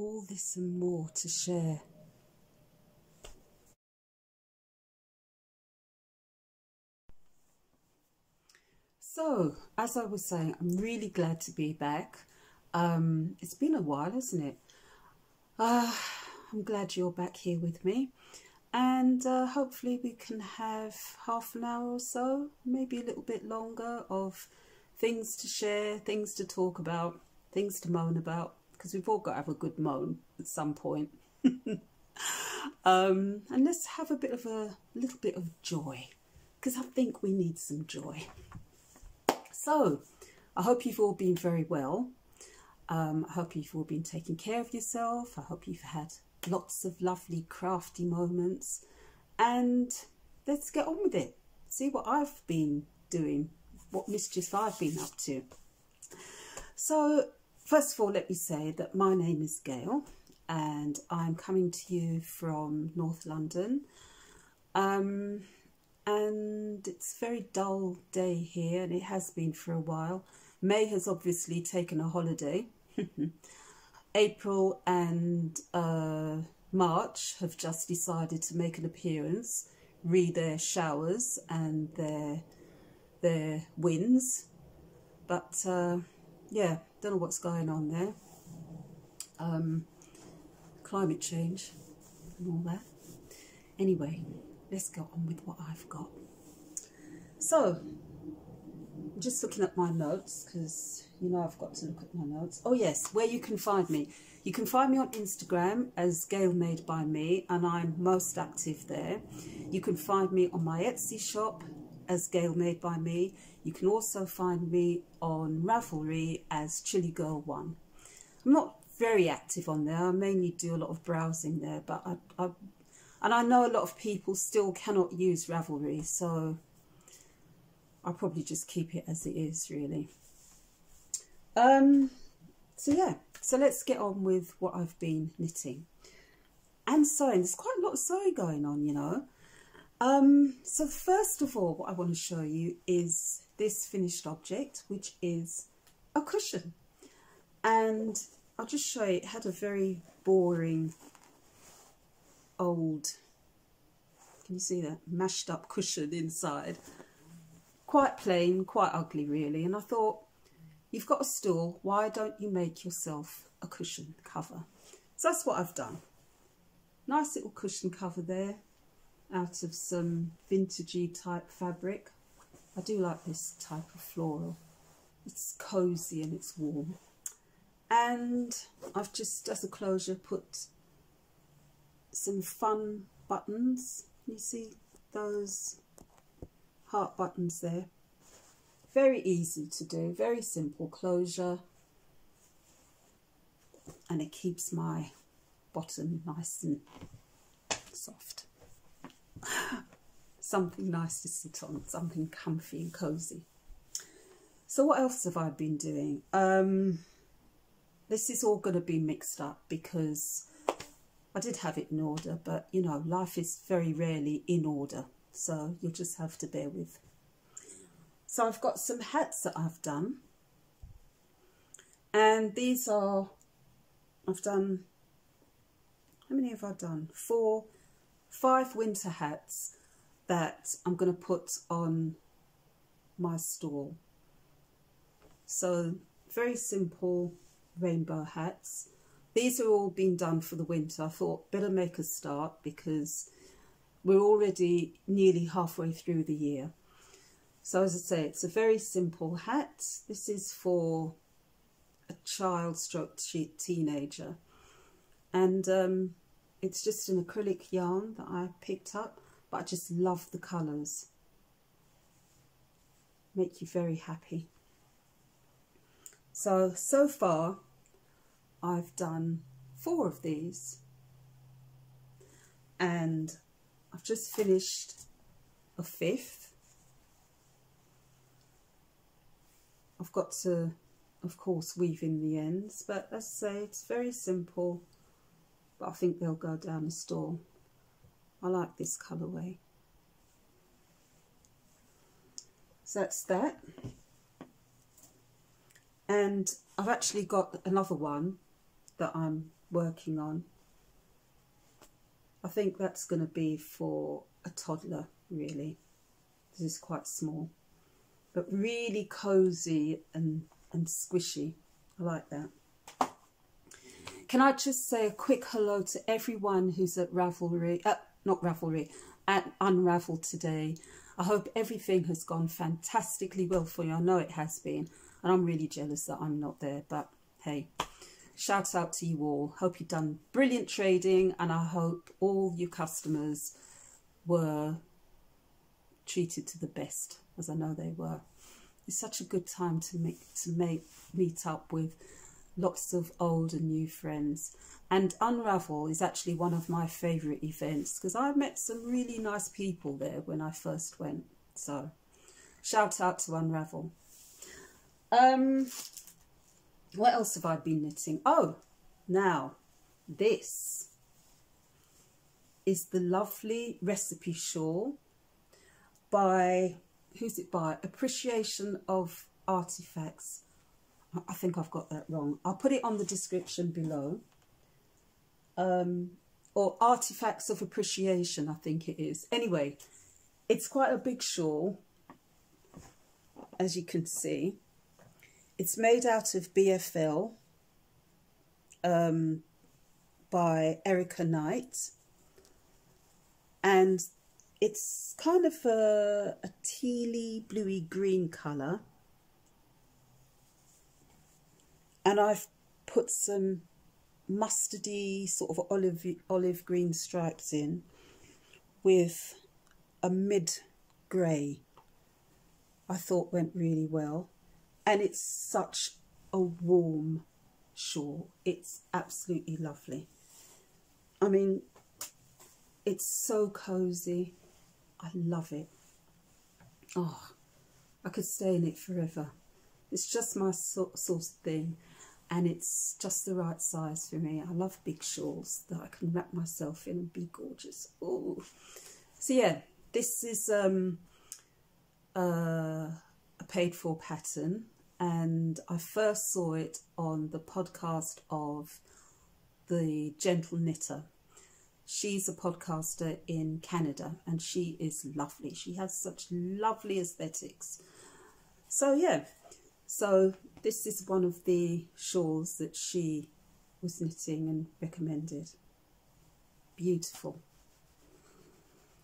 all this and more to share. So, as I was saying, I'm really glad to be back. It's been a while, hasn't it? I'm glad you're back here with me. And hopefully we can have half an hour or so, maybe a little bit longer, of things to share, things to talk about, things to moan about, because we've all got to have a good moan at some point. And let's have a little bit of joy, because I think we need some joy. So, I hope you've all been very well. I hope you've all been taking care of yourself. I hope you've had lots of lovely crafty moments. And let's get on with it. See what I've been doing, what mischief I've been up to. So, first of all, let me say that my name is Gail and I'm coming to you from North London. And it's a very dull day here, and it has been for a while. May has obviously taken a holiday. April and March have just decided to make an appearance, re their showers and their winds. But yeah, don't know what's going on there. Climate change and all that. Anyway, let's go on with what I've got. So, I'm just looking at my notes, because you know I've got to look at my notes. Oh yes, where you can find me. You can find me on Instagram as Gail Made by Me, and I'm most active there. You can find me on my Etsy shop as Gail Made by Me. You can also find me on Ravelry as Chilly Girl 1. I'm not very active on there. I mainly do a lot of browsing there, but and I know a lot of people still cannot use Ravelry, so I'll probably just keep it as it is, really. So yeah, so let's get on with what I've been knitting and sewing. There's quite a lot of sewing going on, you know. So first of all, what I want to show you is this finished object, which is a cushion. And I'll just show you, it had a very boring old, can you see that, mashed up cushion inside. Quite plain, quite ugly really, and I thought, you've got a stool, why don't you make yourself a cushion cover? So that's what I've done. Nice little cushion cover there, out of some vintagey type fabric. I do like this type of floral. It's cosy and it's warm. And I've just, as a closure, put some fun buttons. You see those heart buttons there? Very easy to do, very simple closure, and it keeps my bottom nice and soft. Something nice to sit on, something comfy and cozy. So what else have I been doing? This is all going to be mixed up because I did have it in order, but you know, life is very rarely in order, so you'll just have to bear with. So I've got some hats that I've done, and these are, I've done, how many have I done? 5 winter hats that I'm going to put on my stall. So very simple rainbow hats. These are all being done for the winter. I thought better make a start because we're already nearly halfway through the year. So as I say, it's a very simple hat. This is for a child stroke teenager, and it's just an acrylic yarn that I picked up, but I just love the colours. Make you very happy. So far I've done 4 of these, and I've just finished a 5th. I've got to, of course, weave in the ends, but as I say, it's very simple, but I think they'll go down the stall. I like this colourway. So that's that. And I've actually got another one that I'm working on. I think that's going to be for a toddler, really. This is quite small, but really cozy and squishy. I like that. Can I just say a quick hello to everyone who's at at Unravel today. I hope everything has gone fantastically well for you. I know it has been, and I'm really jealous that I'm not there, but hey, shout out to you all. Hope you've done brilliant trading, and I hope all your customers were treated to the best, as I know they were. It's such a good time to meet up with lots of old and new friends. And Unravel is actually one of my favourite events because I met some really nice people there when I first went. So shout out to Unravel. What else have I been knitting? Oh, now this is the lovely recipe shawl by, who's it by? Appreciation of Artifacts. I think I've got that wrong. I'll put it on the description below. Or Artifacts of Appreciation, I think it is. Anyway, it's quite a big shawl, as you can see. It's made out of BFL by Erica Knight. And it's kind of a tealy, bluey green colour. And I've put some mustardy, sort of olive green stripes in with a mid grey. I thought went really well. And it's such a warm shawl. It's absolutely lovely. I mean, it's so cozy. I love it. Oh, I could stay in it forever. It's just my sort of thing. And it's just the right size for me. I love big shawls that I can wrap myself in and be gorgeous. Oh, so yeah, this is a paid for pattern, and I first saw it on the podcast of the Gentle Knitter. She's a podcaster in Canada, and she is lovely. She has such lovely aesthetics. So yeah, so this is one of the shawls that she was knitting and recommended. Beautiful.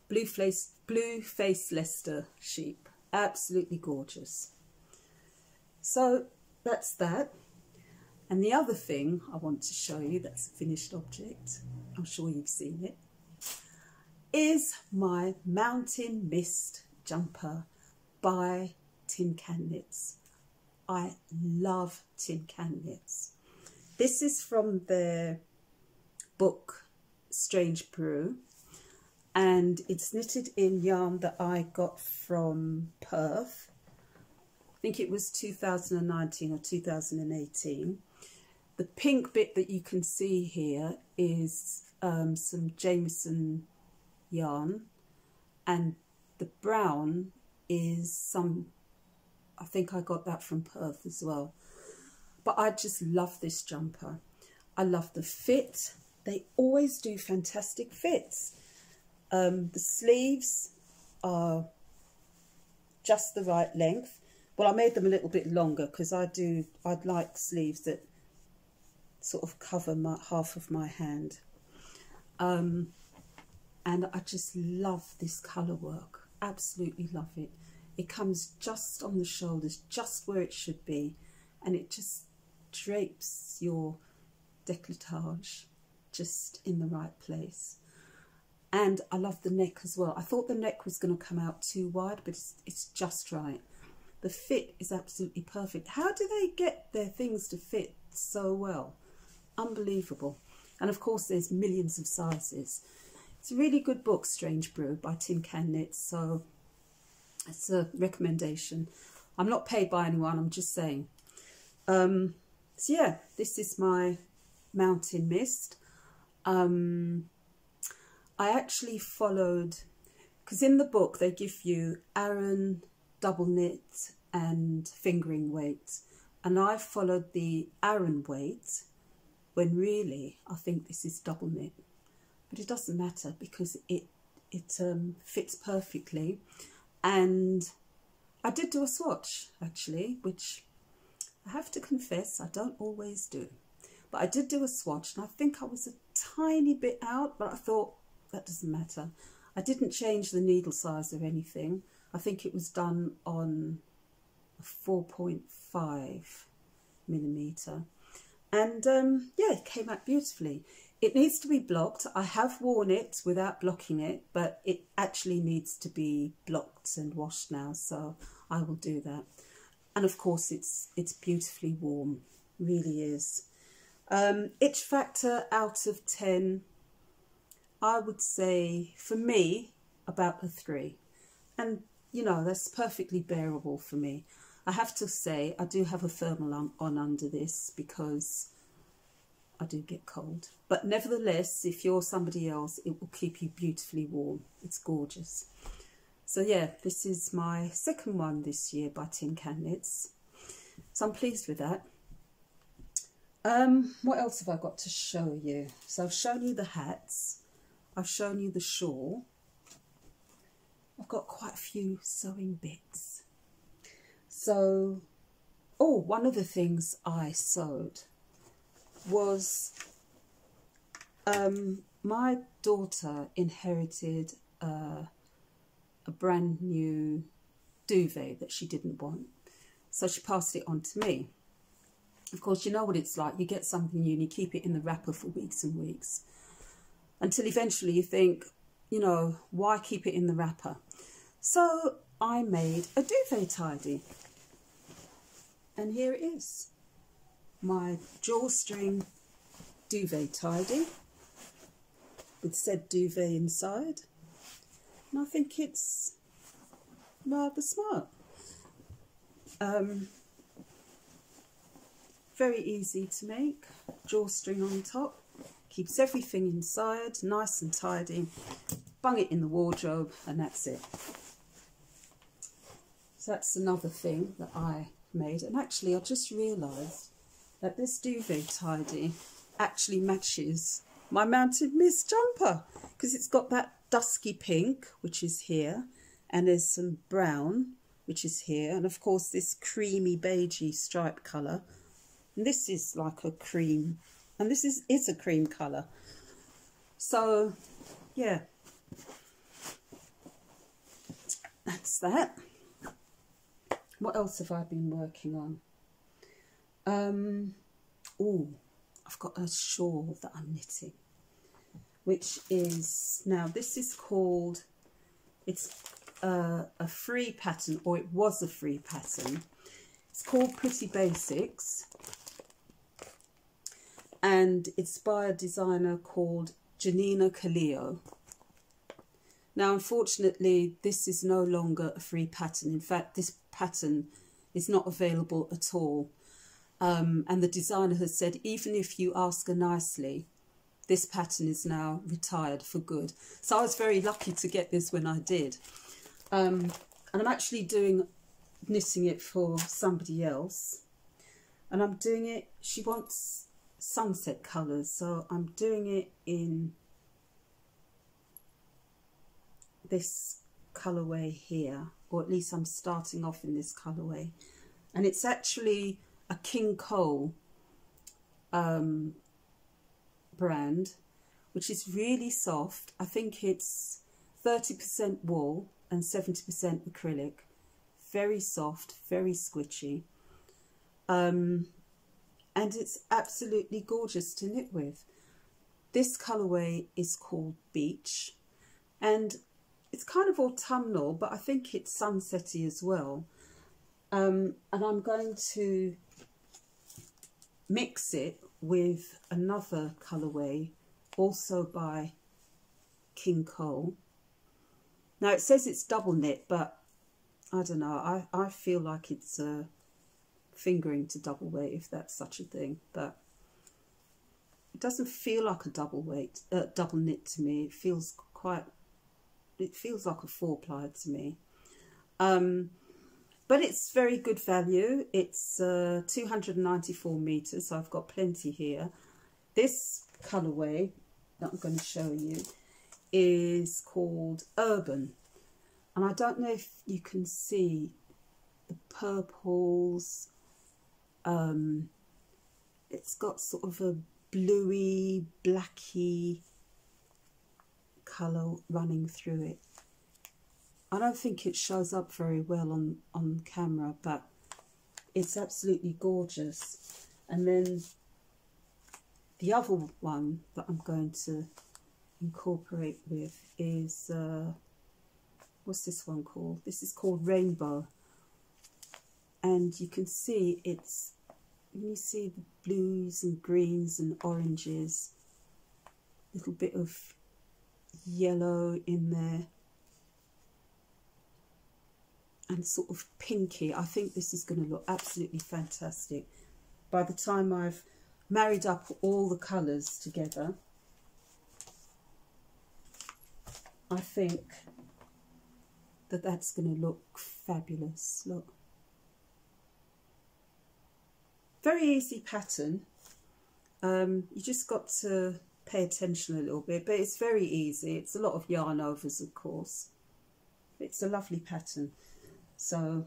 Blue face Leicester sheep. Absolutely gorgeous. So that's that. And the other thing I want to show you that's a finished object, I'm sure you've seen it, is my Mountain Mist jumper by Tin Can Knits. I love Tin Can Knits. This is from their book Strange Brew, and it's knitted in yarn that I got from Perth. I think it was 2019 or 2018. The pink bit that you can see here is some Jameson yarn, and the brown is some, I think I got that from Perth as well. But I just love this jumper. I love the fit. They always do fantastic fits. The sleeves are just the right length. Well, I made them a little bit longer because I'd like sleeves that sort of cover half of my hand. And I just love this colour work. Absolutely love it. It comes just on the shoulders, just where it should be, and it just drapes your décolletage just in the right place. And I love the neck as well. I thought the neck was going to come out too wide, but it's just right. The fit is absolutely perfect. How do they get their things to fit so well? Unbelievable. And of course there's millions of sizes. It's a really good book, Strange Brew by Tin Can Knits, so it's a recommendation. I'm not paid by anyone, I'm just saying. So yeah, this is my Mountain Mist. I actually followed, because in the book they give you Aran, double knit and fingering weight, and I followed the Aran weight when really I think this is double knit. But it doesn't matter because it fits perfectly. And I did do a swatch actually, which I have to confess I don't always do. But I did do a swatch, and I think I was a tiny bit out, but I thought that doesn't matter. I didn't change the needle size or anything. I think it was done on a 4.5 millimeter. And yeah, it came out beautifully. It needs to be blocked. I have worn it without blocking it, but it actually needs to be blocked and washed now, so I will do that. And of course it's beautifully warm, really is. Itch factor out of 10, I would say for me about a 3, and you know, that's perfectly bearable for me. I have to say I do have a thermal on under this because I do get cold, but nevertheless, if you're somebody else, it will keep you beautifully warm. It's gorgeous. So yeah, this is my second one this year by Tin Can Knits, so I'm pleased with that. What else have I got to show you? So I've shown you the hats, I've shown you the shawl. I've got quite a few sewing bits. So, oh, one of the things I sewed was my daughter inherited a brand new duvet that she didn't want, so she passed it on to me. Of course, you know what it's like. You get something new and you keep it in the wrapper for weeks and weeks until eventually you think, you know, why keep it in the wrapper? So I made a duvet tidy, and here it is, my drawstring duvet tidy with said duvet inside, and I think it's rather smart. Very easy to make, drawstring on top, keeps everything inside, nice and tidy, bung it in the wardrobe, and that's it. So that's another thing that I made, and actually I just realised that this duvet tidy actually matches my Mountain Mist jumper, because it's got that dusky pink, which is here, and there's some brown, which is here, and of course this creamy beigey stripe colour, and this is like a cream, and this is a cream colour. So yeah, that's that. What else have I been working on? Oh, I've got a shawl that I'm knitting, which is, now this is called, it's a free pattern, or it was a free pattern. It's called Pretty Basics, and it's by a designer called Janina Kaleo. Now, unfortunately, this is no longer a free pattern. In fact, this pattern is not available at all. And the designer has said, even if you ask her nicely, this pattern is now retired for good. So I was very lucky to get this when I did. And I'm actually knitting it for somebody else. And I'm doing it, she wants sunset colours, so I'm doing it in this colourway here, or at least I'm starting off in this colourway, and it's actually a King Cole brand, which is really soft. I think it's 30% wool and 70% acrylic, very soft, very squishy, and it's absolutely gorgeous to knit with. This colourway is called Beach, and it's kind of autumnal, but I think it's sunsetty as well. And I'm going to mix it with another colourway, also by King Cole. Now it says it's double knit, but I don't know, I feel like it's fingering to double weight, if that's such a thing, but it doesn't feel like a double knit to me. It feels like a 4-ply to me. But it's very good value. It's 294 meters, so I've got plenty here. this colourway that I'm going to show you is called Urban, and I don't know if you can see the purples. It's got sort of a bluey, blacky colour running through it. I don't think it shows up very well on camera, but it's absolutely gorgeous. And then the other one that I'm going to incorporate with is, what's this one called? This is called Rainbow. And you can see it's, you see the blues and greens and oranges, a little bit of yellow in there, and sort of pinky. I think this is going to look absolutely fantastic. By the time I've married up all the colours together, I think that that's going to look fabulous. Look. Very easy pattern. You just got to pay attention a little bit, but it's very easy. It's a lot of yarn overs, of course. It's a lovely pattern. So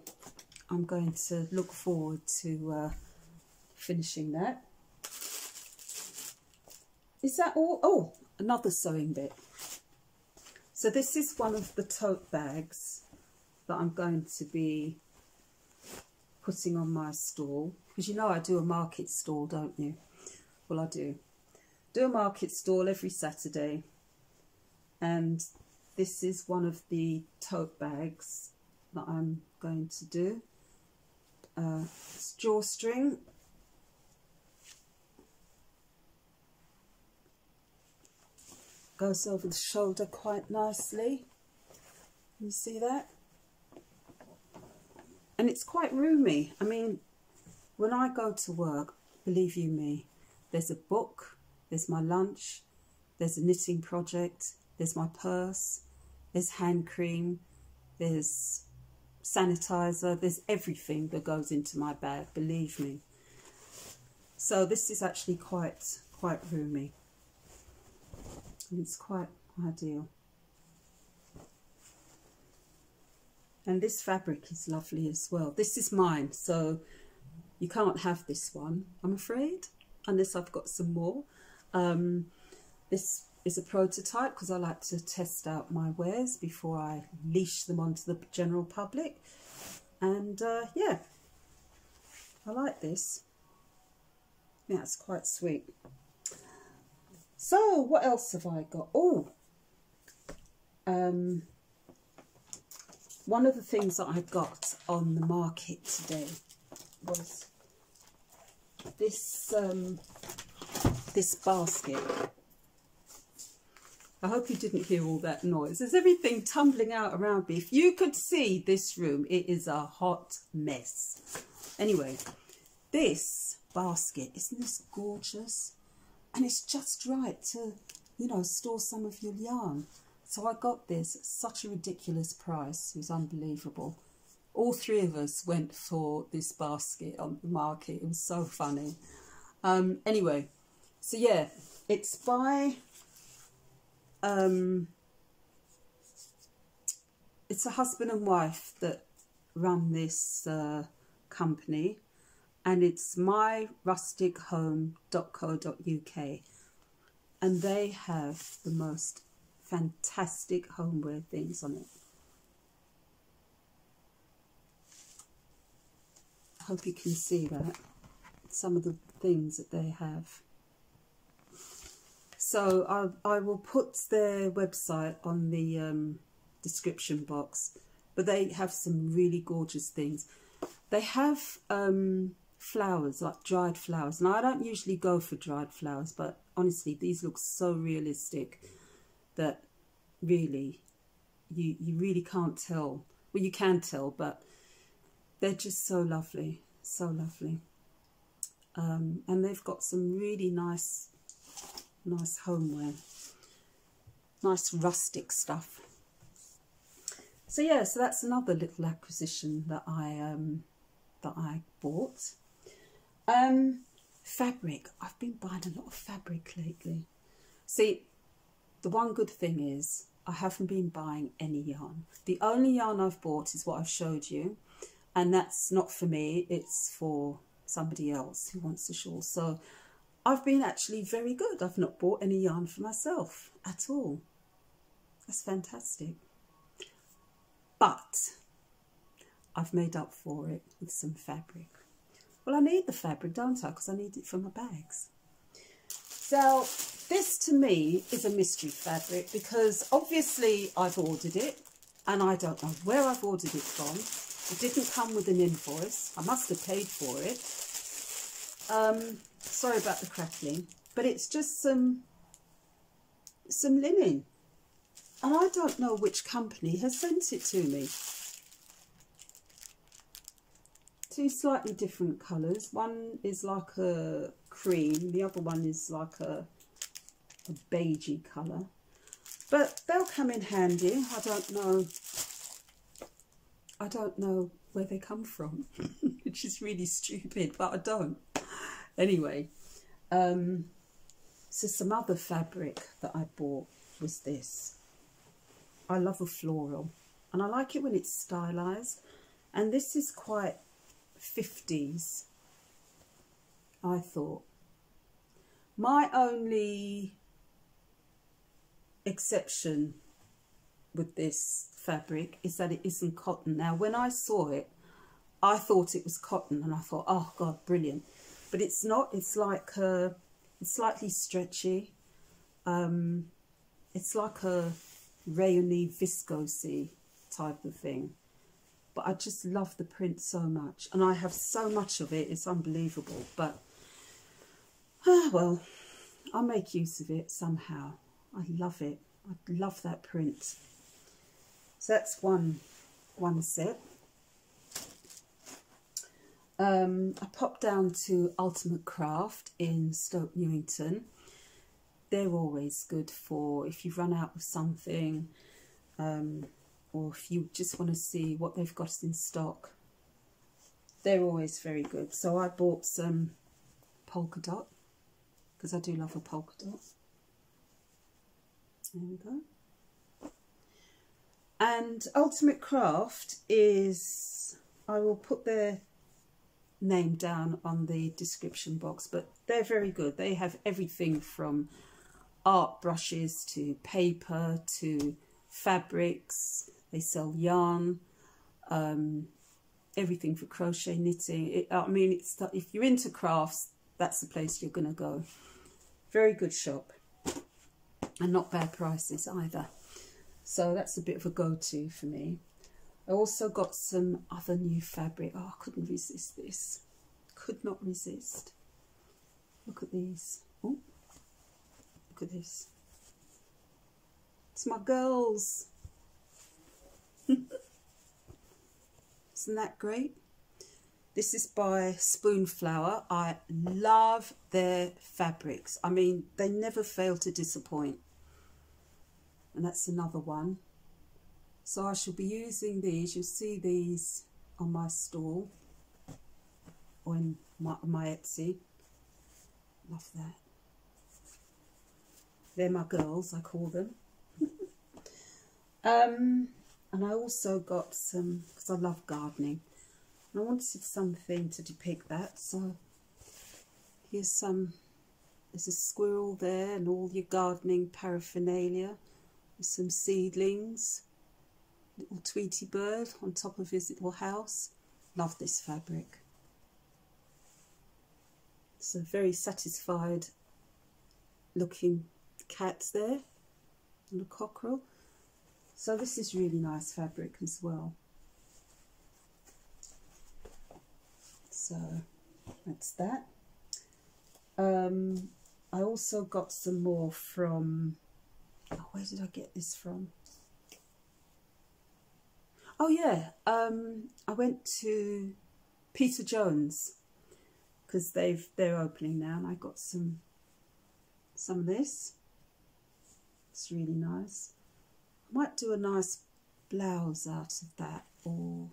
I'm going to look forward to finishing that. Is that all? Oh, another sewing bit. So this is one of the tote bags that I'm going to be putting on my stall, because you know I do a market stall, don't you? Well, I do a market stall every Saturday, and this is one of the tote bags that I'm going to do. It's drawstring, goes over the shoulder quite nicely. You see that? And it's quite roomy. I mean, when I go to work, believe you me, there's a book, there's my lunch, there's a knitting project, there's my purse, there's hand cream, there's sanitizer, there's everything that goes into my bag, believe me. So this is actually quite roomy. And it's quite ideal. And this fabric is lovely as well. This is mine, so you can't have this one, I'm afraid, unless I've got some more. This is a prototype because I like to test out my wares before I leash them onto the general public. And yeah, I like this. Yeah, it's quite sweet. So what else have I got? Oh, one of the things that I got on the market today was this this basket. I hope you didn't hear all that noise. There's everything tumbling out around me. If you could see this room, it is a hot mess. Anyway, this basket, isn't this gorgeous? And it's just right to, you know, store some of your yarn. So I got this at such a ridiculous price. It was unbelievable. All three of us went for this basket on the market. It was so funny. Anyway, so yeah, it's by, it's a husband and wife that run this company, and it's myrustichome.co.uk, and they have the most fantastic homeware things on it. I hope you can see that, some of the things that they have. So I will put their website on the description box, but they have some really gorgeous things. They have flowers, like dried flowers. Now I don't usually go for dried flowers, but honestly these look so realistic that really you really can't tell. Well, you can tell, but they're just so lovely, so lovely. And they've got some really nice homeware, nice rustic stuff. So yeah, so that's another little acquisition that I bought. Fabric. I've been buying a lot of fabric lately. See, the one good thing is I haven't been buying any yarn. The only yarn I've bought is what I've showed you, and that's not for me, it's for somebody else who wants a shawl. So I've been actually very good. I've not bought any yarn for myself at all. That's fantastic. But I've made up for it with some fabric. Well, I need the fabric, don't I? Because I need it for my bags. So this to me is a mystery fabric, because obviously I've ordered it and I don't know where I've ordered it from. It didn't come with an invoice. I must have paid for it. Sorry about the crackling, but it's just some linen. And I don't know which company has sent it to me. Two slightly different colours. One is like a cream, the other one is like a beigey colour. But they'll come in handy. I don't know where they come from, which is really stupid, but I don't. Anyway, so some other fabric that I bought was this. I love a floral, and I like it when it's stylised, and this is quite 50s, I thought. My only exception with this fabric is that it isn't cotton. Now, when I saw it, I thought it was cotton, and I thought, oh God, brilliant. But it's not. It's like it's slightly stretchy. It's like a rayony viscosy type of thing. But I just love the print so much, and I have so much of it, it's unbelievable. But well, I'll make use of it somehow. I love it. I love that print. So that's one set. I popped down to Ultimate Craft in Stoke Newington. They're always good for if you've run out of something, or if you just want to see what they've got in stock. They're always very good. So I bought some polka dot, because I do love a polka dot. There we go. And Ultimate Craft is, I will put their name down on the description box, but they're very good. They have everything from art brushes to paper to fabrics. They sell yarn, everything for crochet, knitting. I mean, if you're into crafts, that's the place you're going to go. Very good shop, and not bad prices either. So that's a bit of a go-to for me. I also got some other new fabric. Oh, I couldn't resist this. Could not resist. Look at these. Oh, look at this. It's my girls. Isn't that great? This is by Spoonflower. I love their fabrics. I mean, they never fail to disappoint. And that's another one. So I shall be using these. You'll see these on my stall or in my Etsy. Love that. They're my girls, I call them. And I also got some, because I love gardening, and I wanted something to depict that. So here's some, there's a squirrel there and all your gardening paraphernalia. There's some seedlings, little Tweety bird on top of his little house. Love this fabric. It's a very satisfied looking cat there and a cockerel. So this is really nice fabric as well. So that's that. I also got some more from, oh, where did I get this from? Oh yeah, I went to Peter Jones, because they're opening now, and I got some of this. It's really nice. I might do a nice blouse out of that, or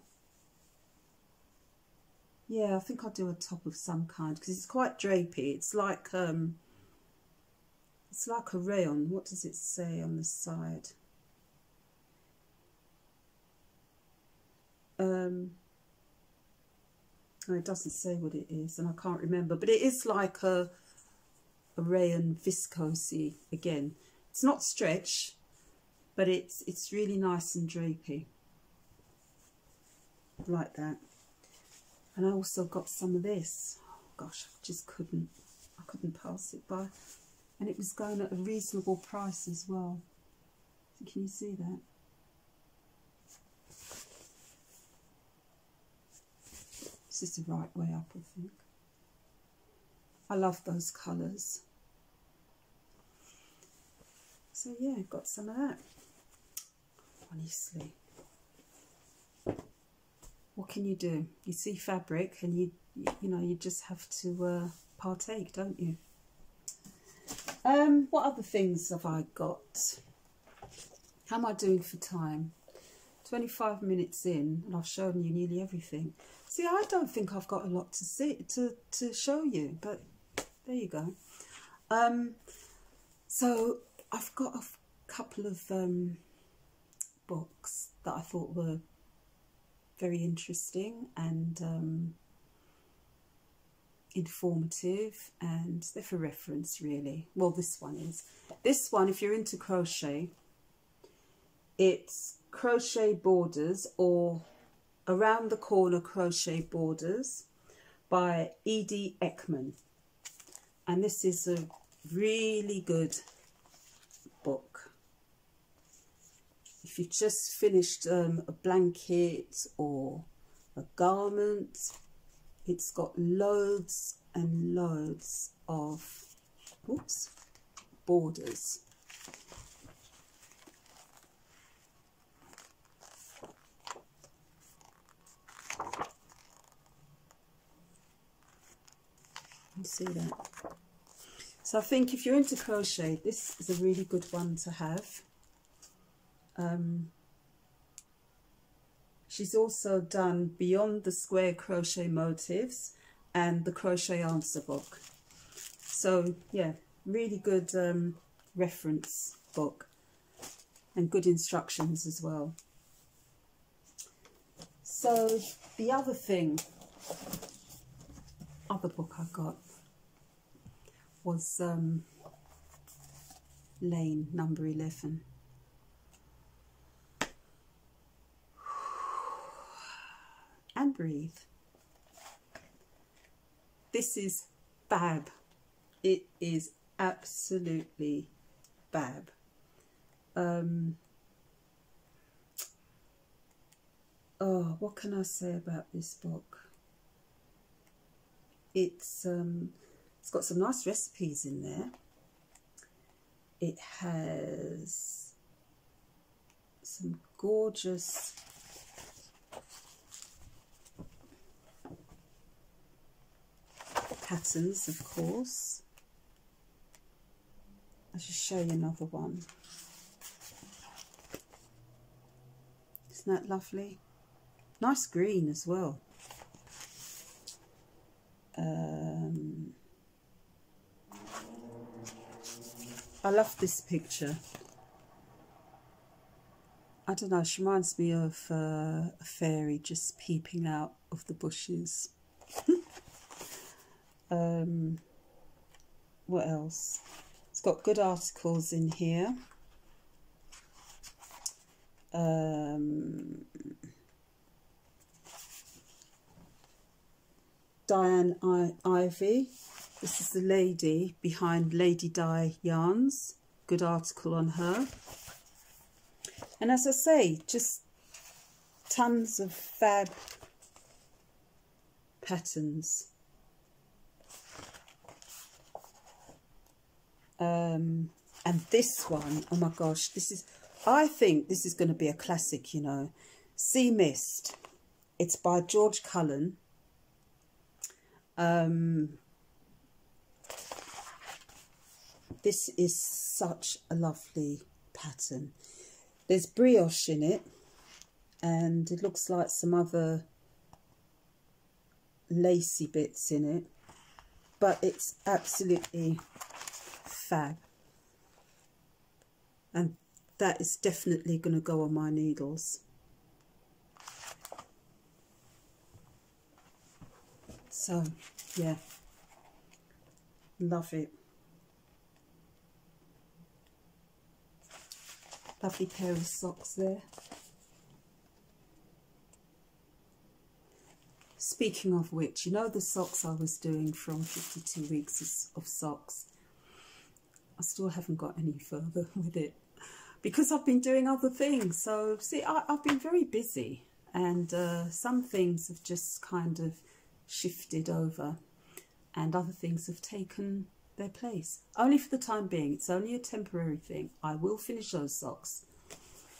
Yeah, I think I'll do a top of some kind because it's quite drapey. It's like a rayon. What does it say on the side? Oh, it doesn't say what it is, and I can't remember. But it is like a rayon viscosy again. It's not stretch, but it's really nice and drapey, like that. And I also got some of this. Oh gosh, I just couldn't pass it by. And it was going at a reasonable price as well. Can you see that? This is the right way up, I think. I love those colours. So yeah, got some of that. Honestly, what can you do? You see fabric and you know, you just have to partake, don't you? What other things have I got? How am I doing for time? 25 minutes in and I've shown you nearly everything. See, I don't think I've got a lot to see to show you, but there you go. So I've got a couple of books that I thought were very interesting and informative, and they're for reference really. Well, this one is. This one, if you're into crochet, it's Crochet Borders, or Around the Corner Crochet Borders by Edie Ekman. And this is a really good book. If you've just finished a blanket or a garment, it's got loads and loads of borders. You see that? So I think if you're into crochet, this is a really good one to have. She's also done Beyond the Square Crochet Motives and the Crochet Answer book. So yeah, really good reference book and good instructions as well. So the other book I got was Lane number 11. And breathe. This is fab. It is absolutely fab. Oh, what can I say about this book? It's got some nice recipes in there. It has some gorgeous patterns, of course. I'll just show you another one. Isn't that lovely? Nice green as well. I love this picture. I don't know, she reminds me of a fairy just peeping out of the bushes. What else? It's got good articles in here. Diane Ivy. This is the lady behind Lady Di Yarns. Good article on her. And as I say, just tons of fab patterns. And this one, oh my gosh, I think this is going to be a classic, you know. Sea Mist. It's by George Cullen. This is such a lovely pattern. There's brioche in it, and it looks like some other lacy bits in it, but it's absolutely fab. And that is definitely going to go on my needles. So, yeah, love it. Lovely pair of socks there. Speaking of which, you know the socks I was doing from 52 weeks of socks? I still haven't got any further with it because I've been doing other things. So, see, I've been very busy, and some things have just kind of shifted over and other things have taken their place. Only for the time being. It's only a temporary thing. I will finish those socks.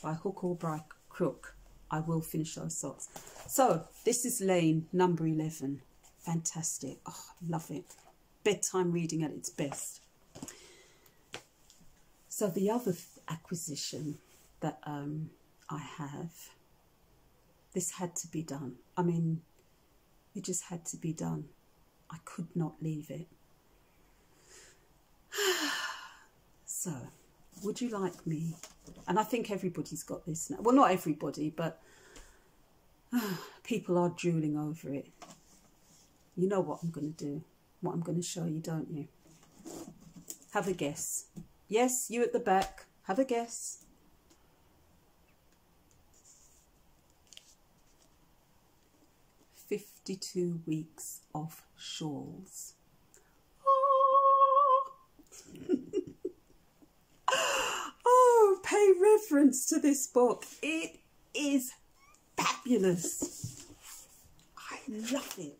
By hook or by crook, I will finish those socks. So, this is lane number 11. Fantastic. Oh, I love it. Bedtime reading at its best. So, the other acquisition that I have, this had to be done. I mean, it just had to be done. I could not leave it. So, would you like me? And I think everybody's got this now. Well, not everybody, but people are drooling over it. You know what I'm going to do, what I'm going to show you, don't you? Have a guess. Yes, you at the back, have a guess. "52 weeks of shawls." Oh, oh, pay reference to this book. It is fabulous. I love it.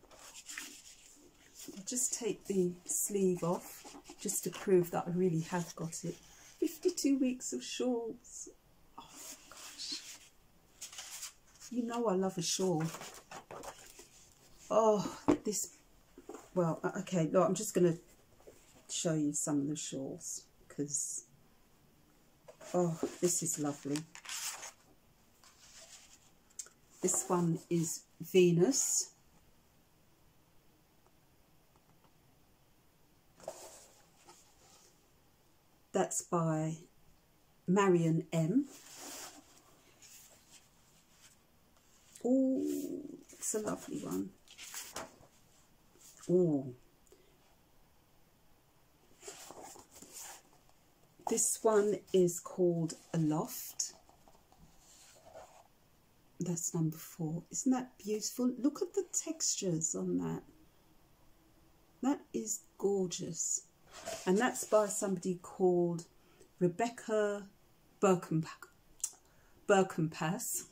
I'll just take the sleeve off just to prove that I really have got it. 52 weeks of shawls. Oh gosh. You know I love a shawl. Oh, this, well, okay, no, I'm just going to show you some of the shawls because, oh, this is lovely. This one is Venus. That's by Marion M. Oh, it's a lovely one. Oh, this one is called Aloft. That's number 4. Isn't that beautiful? Look at the textures on that. That is gorgeous. And that's by somebody called Rebecca Birkenpass.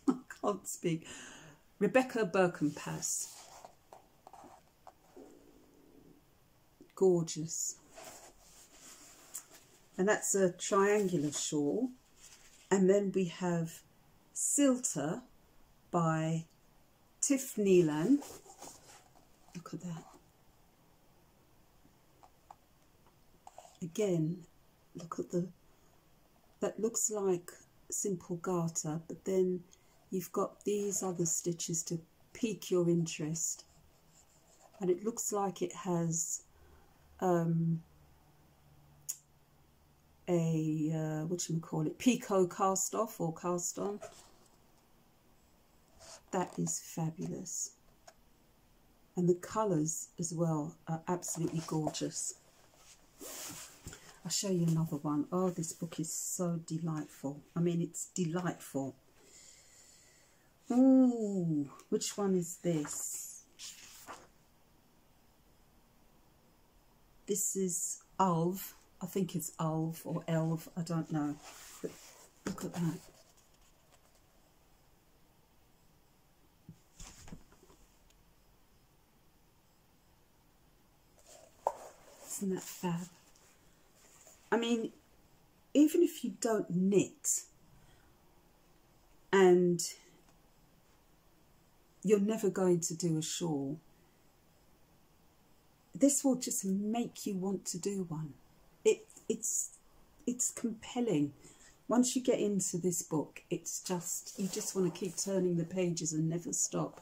I can't speak. Rebecca Birkenpass. Gorgeous. And that's a triangular shawl. And then we have Silter by Tiff Neelan. Look at that. Again, look at the, that looks like simple garter, but then you've got these other stitches to pique your interest. And it looks like it has whatchamacallit, picot cast off or cast on. That is fabulous. And the colours as well are absolutely gorgeous. I'll show you another one. Oh, this book is so delightful. I mean, it's delightful. Ooh, which one is this? This is Alv. I think it's Alv or Elv. I don't know. But look at that. Isn't that fab? I mean, even if you don't knit and you're never going to do a shawl, this will just make you want to do one. It's compelling. Once you get into this book, it's just, you just want to keep turning the pages and never stop.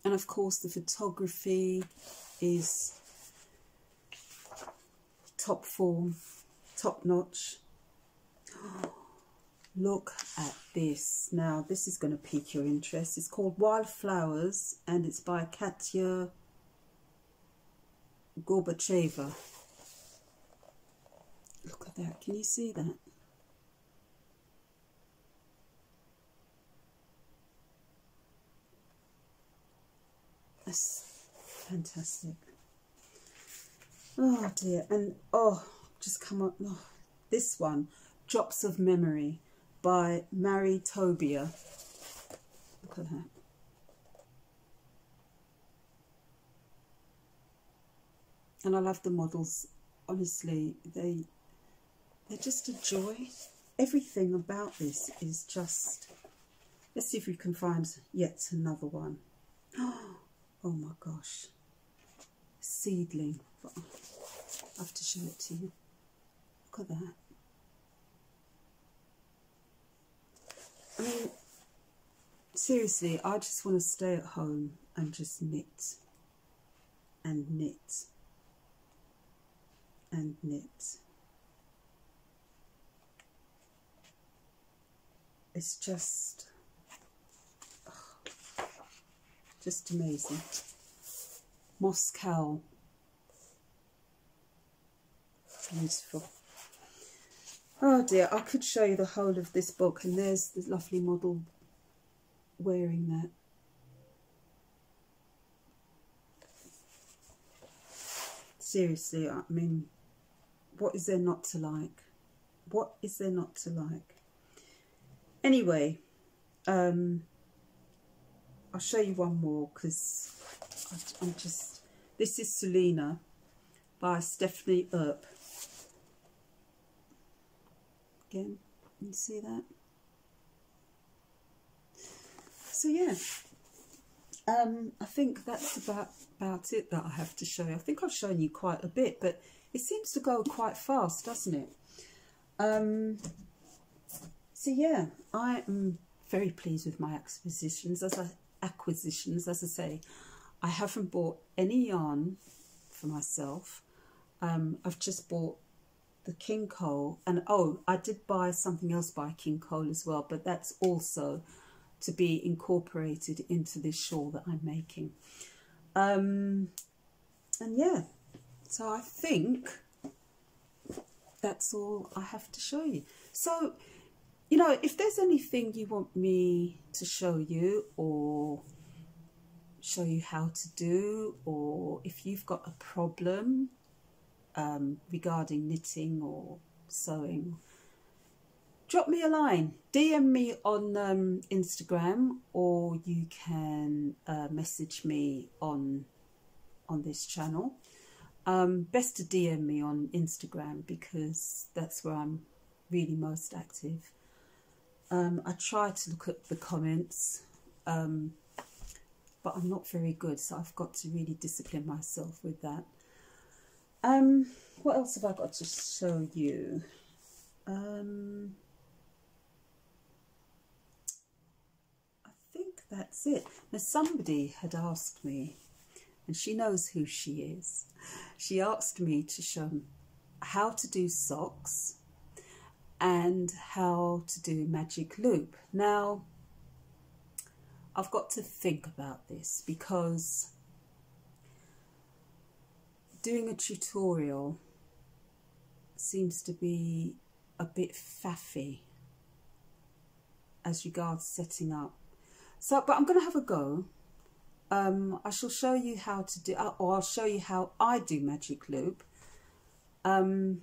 And of course the photography is top form, top notch. Look at this. Now this is going to pique your interest. It's called Wildflowers and it's by Katya Gorbacheva. Look at that. Can you see that? That's fantastic. Oh dear. And oh, just come up. Oh, this one, Drops of Memory by Mary Tobia. Look at that. And I love the models. Honestly, they're just a joy. Everything about this is just... Let's see if we can find yet another one. Oh my gosh. Seedling. I have to show it to you. Look at that. I mean, seriously, I just want to stay at home and just knit and knit and knit. It's just amazing. Moscow. Beautiful. Oh dear, I could show you the whole of this book, and there's this lovely model wearing that. Seriously, I mean, what is there not to like? What is there not to like? Anyway, I'll show you one more because I'm just... This is Selena by Stephanie Earp. Again, you see that? So yeah, I think that's about it that I have to show you. I think I've shown you quite a bit, but it seems to go quite fast, doesn't it? So yeah, I am very pleased with my acquisitions. As I say, I haven't bought any yarn for myself. I've just bought the King Cole, and oh, I did buy something else by King Cole as well, but that's also to be incorporated into this shawl that I'm making. And yeah, so I think that's all I have to show you. So, you know, if there's anything you want me to show you or show you how to do, or if you've got a problem regarding knitting or sewing, drop me a line, DM me on Instagram, or you can message me on this channel. Best to DM me on Instagram because that's where I'm really most active. I try to look at the comments, but I'm not very good, so I've got to really discipline myself with that. What else have I got to show you? I think that's it. Now, somebody had asked me, and she knows who she is. She asked me to show how to do socks and how to do magic loop. Now, I've got to think about this because doing a tutorial seems to be a bit faffy as regards setting up. So, but I'm going to have a go. I shall show you how to do, or I'll show you how I do magic loop. I'm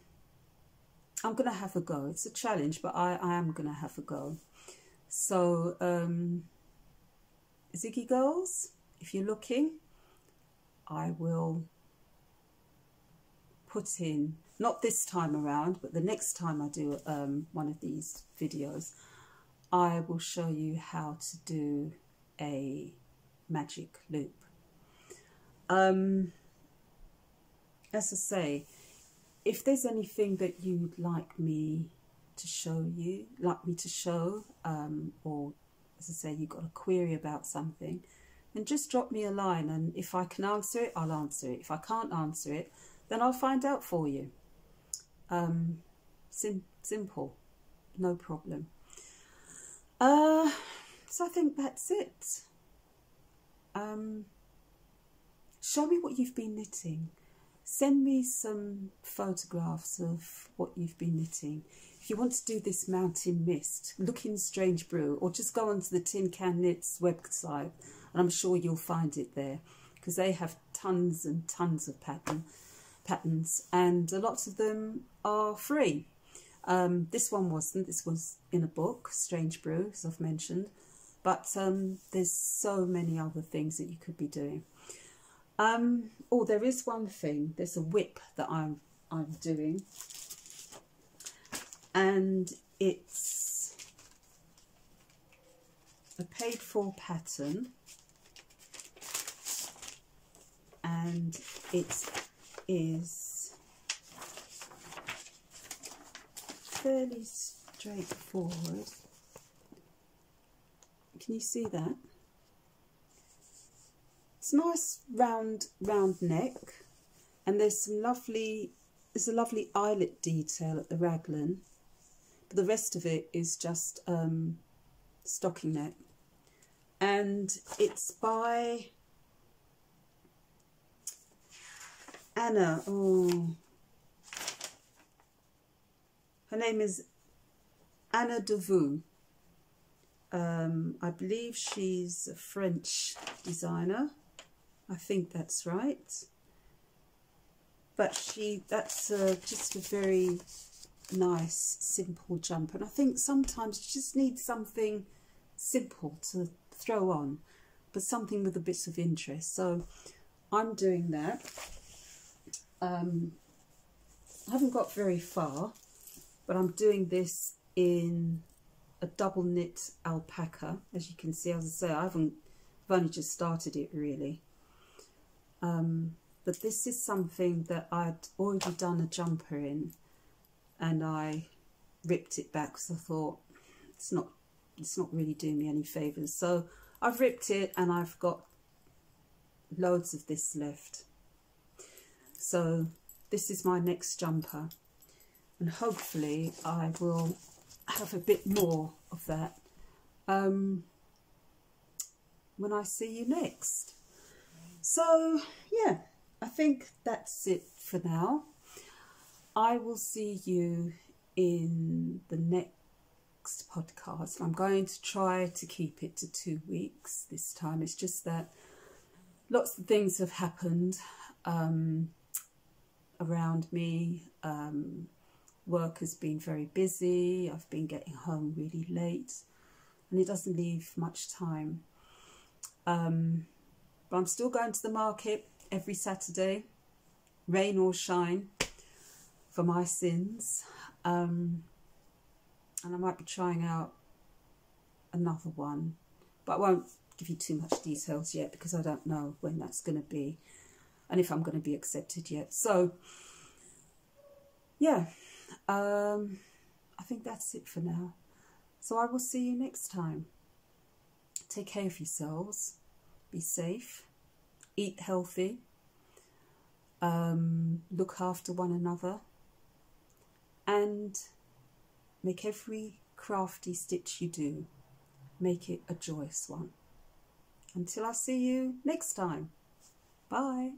going to have a go. It's a challenge, but I am going to have a go. So, Ziggy Girls, if you're looking, I will put in, not this time around, but the next time I do one of these videos, I will show you how to do a magic loop. As I say, if there's anything that you'd like me to show you, or as I say, you've got a query about something, then just drop me a line, and if I can answer it, I'll answer it. If I can't answer it, then I'll find out for you. Simple, no problem. So I think that's it. Show me what you've been knitting. Send me some photographs of what you've been knitting. If you want to do this mountain mist, look in Strange Brew, or just go onto the Tin Can Knits website, and I'm sure you'll find it there, because they have tons and tons of patterns, and lots of them are free. This one wasn't. This was in a book, Strange Brew, as I've mentioned, but there's so many other things that you could be doing. Oh, there is one thing. There's a whip that I'm doing, and it's a paid for pattern, and it is fairly straightforward. Can you see that? It's nice round neck, and there's a lovely eyelet detail at the raglan, but the rest of it is just stocking neck, and it's by Anna. Oh, her name is Anna Duvet. I believe she's a French designer. I think that's right. But that's just a very nice, simple jumper. And I think sometimes you just need something simple to throw on, but something with a bit of interest. So I'm doing that. I haven't got very far, but I'm doing this in a double knit alpaca. As you can see, as I say, I've only just started it really. But this is something that I'd already done a jumper in, and I ripped it back because I thought it's not really doing me any favours. So I've ripped it, and I've got loads of this left. So this is my next jumper, and hopefully I will have a bit more of that when I see you next. So yeah, I think that's it for now. I will see you in the next podcast. I'm going to try to keep it to 2 weeks this time. It's just that lots of things have happened around me. Work has been very busy. I've been getting home really late, and it doesn't leave much time. But I'm still going to the market every Saturday, rain or shine, for my sins. And I might be trying out another one, but I won't give you too much details yet, because I don't know when that's going to be and if I'm going to be accepted yet. So yeah, I think that's it for now. So I will see you next time. Take care of yourselves, be safe, eat healthy, look after one another, and make every crafty stitch you do, make it a joyous one. Until I see you next time. Bye.